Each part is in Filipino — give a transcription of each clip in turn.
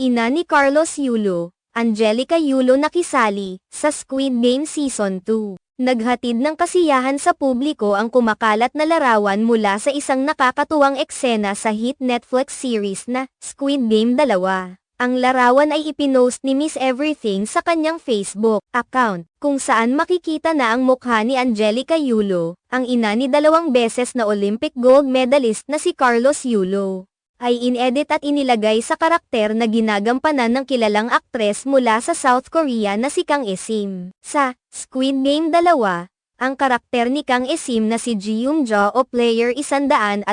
ina ni Carlos Yulo, Angelica Yulo nakisali sa Squid Game Season 2. Naghatid ng kasiyahan sa publiko ang kumakalat na larawan mula sa isang nakakatuwang eksena sa hit Netflix series na Squid Game 2. Ang larawan ay ipinost ni Miss Everything sa kanyang Facebook account, kung saan makikita na ang mukha ni Angelica Yulo, ang ina ni 2 beses na Olympic gold medalist na si Carlos Yulo, ay inedit at inilagay sa karakter na ginagampanan ng kilalang aktres mula sa South Korea na si Kang Esim. Sa Squid Game 2, ang karakter ni Kang Esim na si Ji Young-jo o player 149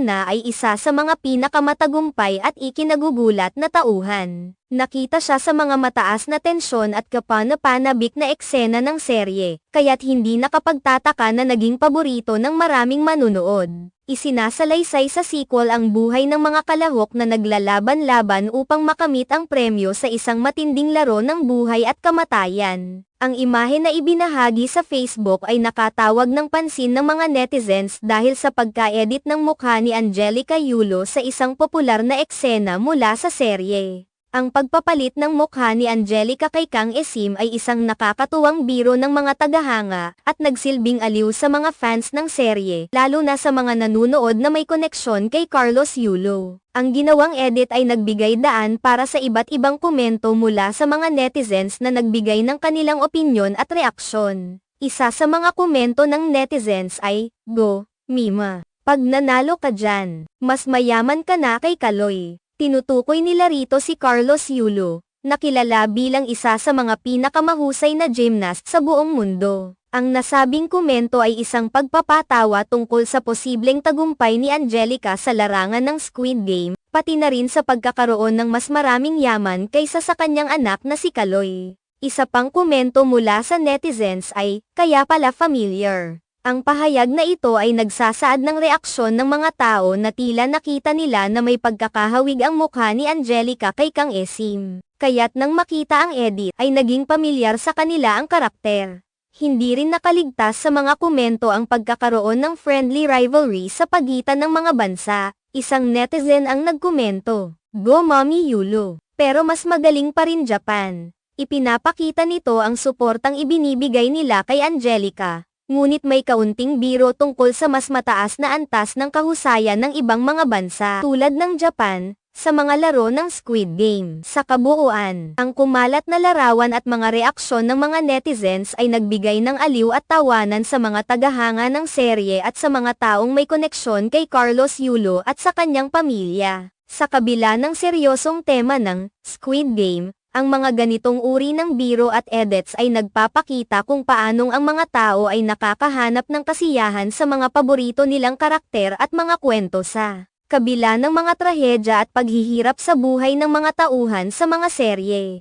na ay isa sa mga pinakamatagumpay at ikinagugulat na tauhan. Nakita siya sa mga mataas na tensyon at kapanapanabik na eksena ng serye, kaya't hindi nakapagtataka na naging paborito ng maraming manunood. Isinasalaysay sa sequel ang buhay ng mga kalahok na naglalaban-laban upang makamit ang premyo sa isang matinding laro ng buhay at kamatayan. Ang imahe na ibinahagi sa Facebook ay nakatawag ng pansin ng mga netizens dahil sa pagka-edit ng mukha ni Angelica Yulo sa isang popular na eksena mula sa serye. Ang pagpapalit ng mukha ni Angelica kay Kang Esim ay isang nakakatuwang biro ng mga tagahanga at nagsilbing aliw sa mga fans ng serye, lalo na sa mga nanunood na may koneksyon kay Carlos Yulo. Ang ginawang edit ay nagbigay daan para sa iba't ibang komento mula sa mga netizens na nagbigay ng kanilang opinyon at reaksyon. Isa sa mga komento ng netizens ay, "Go, Mima. Pag nanalo ka dyan, mas mayaman ka na kay Kaloy." Tinutukoy nila rito si Carlos Yulo, na kilala bilang isa sa mga pinakamahusay na gymnast sa buong mundo. Ang nasabing komento ay isang pagpapatawa tungkol sa posibleng tagumpay ni Angelica sa larangan ng Squid Game, pati na rin sa pagkakaroon ng mas maraming yaman kaysa sa kanyang anak na si Kaloy. Isa pang komento mula sa netizens ay, "Kaya pala familiar." Ang pahayag na ito ay nagsasaad ng reaksyon ng mga tao na tila nakita nila na may pagkakahawig ang mukha ni Angelica kay Kang Esim. Kaya't nang makita ang edit, ay naging pamilyar sa kanila ang karakter. Hindi rin nakaligtas sa mga komento ang pagkakaroon ng friendly rivalry sa pagitan ng mga bansa. Isang netizen ang nagkomento, "Go Mommy Yulo, pero mas magaling pa rin Japan." Ipinapakita nito ang suportang ibinibigay nila kay Angelica. Ngunit may kaunting biro tungkol sa mas mataas na antas ng kahusayan ng ibang mga bansa tulad ng Japan sa mga laro ng Squid Game. Sa kabuuan, ang kumalat na larawan at mga reaksyon ng mga netizens ay nagbigay ng aliw at tawanan sa mga tagahanga ng serye at sa mga taong may koneksyon kay Carlos Yulo at sa kanyang pamilya. Sa kabila ng seryosong tema ng Squid Game, ang mga ganitong uri ng biro at edits ay nagpapakita kung paanong ang mga tao ay nakakahanap ng kasiyahan sa mga paborito nilang karakter at mga kwento sa kabila ng mga trahedya at paghihirap sa buhay ng mga tauhan sa mga serye.